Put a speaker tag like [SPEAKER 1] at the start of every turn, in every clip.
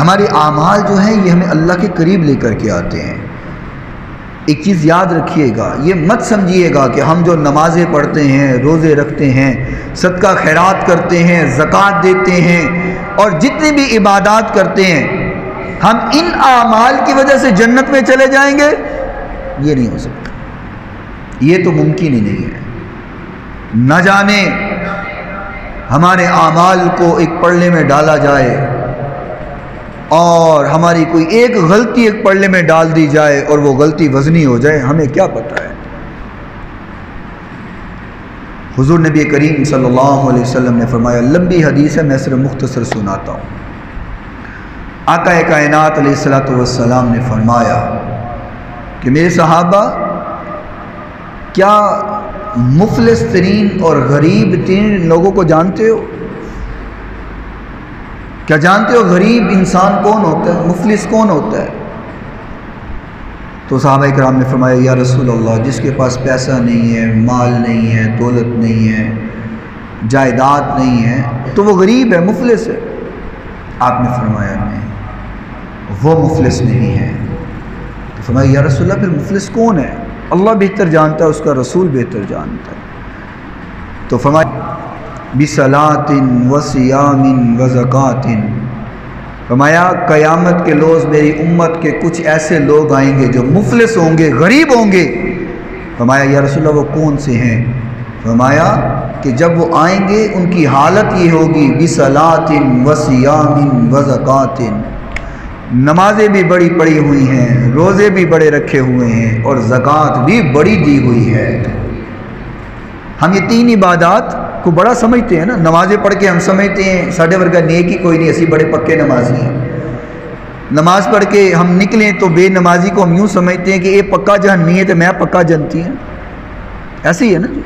[SPEAKER 1] ہمارے اعمال جو ہیں یہ ہمیں اللہ کے قریب لے کر کے آتے ہیں۔ ایک چیز یاد رکھیے گا، یہ مت سمجھیے گا کہ ہم جو نمازیں پڑھتے ہیں، روزے رکھتے ہیں، صدقہ خیرات کرتے ہیں، زکوٰۃ دیتے ہیں اور جتنی بھی عبادات کرتے ہیں، ہم ان اعمال کی وجہ سے جنت میں چلے جائیں گے، یہ نہیں ہو سکتا، یہ تو ممکن ہی نہیں ہے۔ نہ جانے ہمارے اعمال کو ایک پلڑے میں ڈالا جائے اور ہماری کوئی ایک غلطی ایک پلڑے میں ڈال دی جائے اور وہ غلطی وزنی ہو جائے، ہمیں کیا پتہ ہے۔ حضور نبی کریم صلی اللہ علیہ وسلم نے فرمایا، لمبی حدیث ہے، میں صرف مختصر سناتا ہوں۔ آقا کائنات علیہ الصلوۃ والسلام نے فرمایا کہ میرے صحابہ، کیا مفلس ترین اور غریب ترین لوگوں کو جانتے ہو؟ کیا جانتے ہو غریب انسان کون ہوتا ہے، مفلس کون ہوتا ہے؟ تو صحابہ کرام نے فرمایا، یا رسول اللہ، جس کے پاس پیسہ نہیں ہے، مال نہیں ہے، دولت نہیں ہے، جائیداد نہیں ہے، تو وہ غریب ہے، مفلس ہے۔ آپ نے فرمایا نہیں، وہ مفلس نہیں ہے۔ تو فرمایا، یا رسول اللہ، پھر مفلس کون ہے؟ اللہ بہتر جانتا ہے، اس کا رسول بہتر جانتا ہے۔ تو فرمایا، بِصَلَاةٍ وَصِيَامٍ وَزَكَاةٍ، فرمایا قیامت کے روز میری امت کے کچھ ایسے لوگ آئیں گے جو مفلس ہوں گے، غریب ہوں گے۔ فرمایا، یا رسول اللہ، وہ کون سے ہیں؟ فرمایا کہ جب وہ آئیں گے ان کی حالت یہ ہوگی، بِصَلَاةٍ وَصِيَامٍ وَزَكَاةٍ، نمازیں بھی بڑی پڑھی ہوئی ہیں، روزے بھی بڑے رکھے ہوئے ہیں اور زکوٰۃ بھی بڑی دی ہوئی ہے۔ ہم یہ تین عبادات کو بڑا سمجھتے ہیں نا، نمازیں پڑھ کے ہم سمجھتے ہیں ساڑھے ورگا نیکی کوئی نہیں، اسی بڑے پکے نمازی ہیں۔ نماز پڑھ کے ہم نکلیں تو بے نمازی کو ہم یوں سمجھتے ہیں کہ یہ پکا جہنمی ہے تو میں پکا جنتی ہیں، ایسے ہی ہے نا جی۔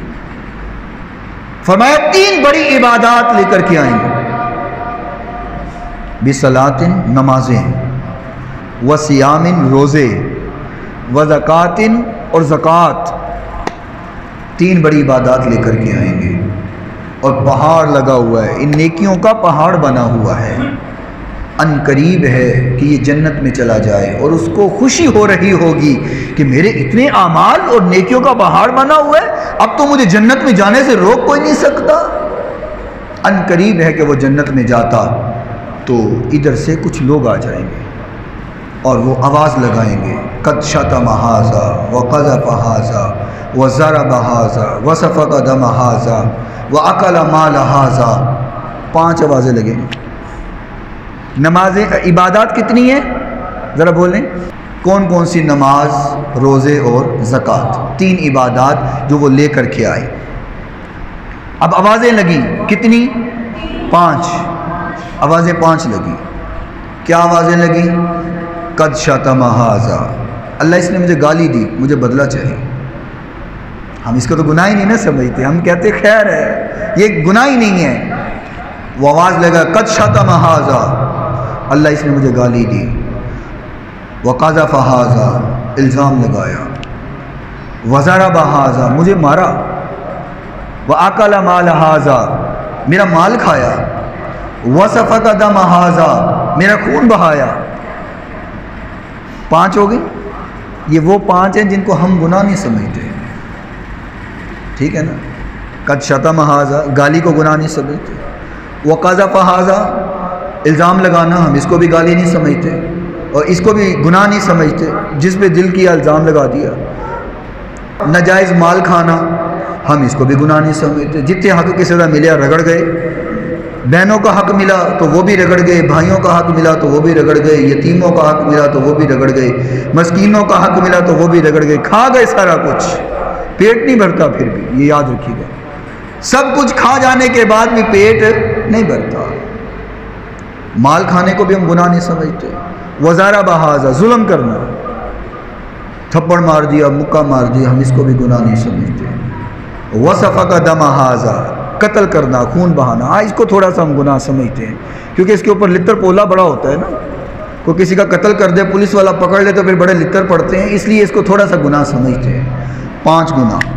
[SPEAKER 1] فرمایا تین بڑی عبادات لے کر کے آئیں گے، بِصَلَاةٍ، نمازیں، وَصِيَامٍ، روزے، وَزَكَاةٍ، اور زکوٰۃ، تین بڑی عبادات لے کر کے آئیں گے اور پہاڑ لگا ہوا ہے، ان نیکیوں کا پہاڑ بنا ہوا ہے، ان قریب ہے کہ یہ جنت میں چلا جائے اور اس کو خوشی ہو رہی ہوگی کہ میرے اتنے اعمال اور نیکیوں کا پہاڑ بنا ہوا ہے، اب تو مجھے جنت میں جانے سے روک کوئی نہیں سکتا۔ ان قریب ہے کہ وہ جنت میں جاتا تو ادھر سے کچھ لوگ آ جائیں گے اور وہ آواز لگائیں گے، قد شتم ھذا وقذف ھذا وضرب ھذا وسفک دم ھذا واکل مال ھذا، 5 آوازیں لگیں گی۔ نمازیں، عبادات کتنی ہیں ذرا بولیں؟ کون کون سی؟ نماز، روزے اور زکوٰۃ، 3 عبادات جو وہ لے کر کے آئے۔ اب آوازیں لگیں کتنی؟ 5 آوازیں، 5 لگی۔ کیا آوازیں لگیں؟ قد شتم ھذا، اللہ اس نے مجھے گالی دی، مجھے بدلہ چاہیے۔ ہم اس کو تو گناہ ہی نہیں نہ سمجھتے، ہم کہتے خیر ہے، یہ گناہ ہی نہیں ہے۔ وہ آواز لگا، قد شتم ھذا، اللہ اس نے مجھے گالی دی، وقذف ھذا، الزام لگایا، وضرب ھذا، مجھے مارا، واکل مال ھذا، میرا مال کھایا، وسفک دم ھذا، میرا خون بہایا۔ 5 ہو گئی۔ یہ وہ 5 ہیں جن کو ہم گناہ نہیں سمجھتے، ٹھیک ہے نا؟ قد شتم ھذا، گالی کو گناہ نہیں سمجھتے، وقذف ھذا، الزام لگانا، ہم اس کو بھی گالی نہیں سمجھتے اور اس کو بھی گناہ نہیں سمجھتے، جس پہ دل کیا الزام لگا دیا۔ ناجائز مال کھانا، ہم اس کو بھی گناہ نہیں سمجھتے، جتنے حق کی سزا ملیا رگڑ گئے۔ بہنوں کا حق ملا تو وہ بھی رگڑ گئے، بھائیوں کا حق ملا تو وہ بھی رگڑ گئے، یتیموں کا حق ملا تو وہ بھی رگڑ گئے، مسکینوں کا حق ملا تو وہ بھی رگڑ گئے، کھا گئے سارا کچھ، پیٹ نہیں بھرتا پھر بھی، یہ یاد رکھیے گا، سب کچھ کھا جانے کے بعد بھی پیٹ نہیں بھرتا۔ مال کھانے کو بھی ہم گناہ نہیں سمجھتے۔ وضرب ھذا، ظلم کرنا، تھپڑ مار دیا، مکہ مار دیا، ہم اس کو بھی گناہ نہیں سمجھتے۔ وسفک دم ھذا، قتل کرنا، خون بہانا، اس کو تھوڑا سا ہم گناہ سمجھتے ہیں کیونکہ اس کے اوپر لتر پولا بڑا ہوتا ہے نا، کوئی کسی کا قتل کر دے، پولیس والا پکڑ لے تو پھر بڑے لتر پڑتے ہیں، اس لیے اس کو تھوڑا سا گناہ سمجھتے ہیں۔ 5 گناہ۔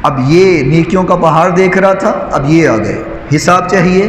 [SPEAKER 1] اب یہ نیکیوں کا پہاڑ دیکھ رہا تھا، اب یہ آ گئے، حساب چاہیے،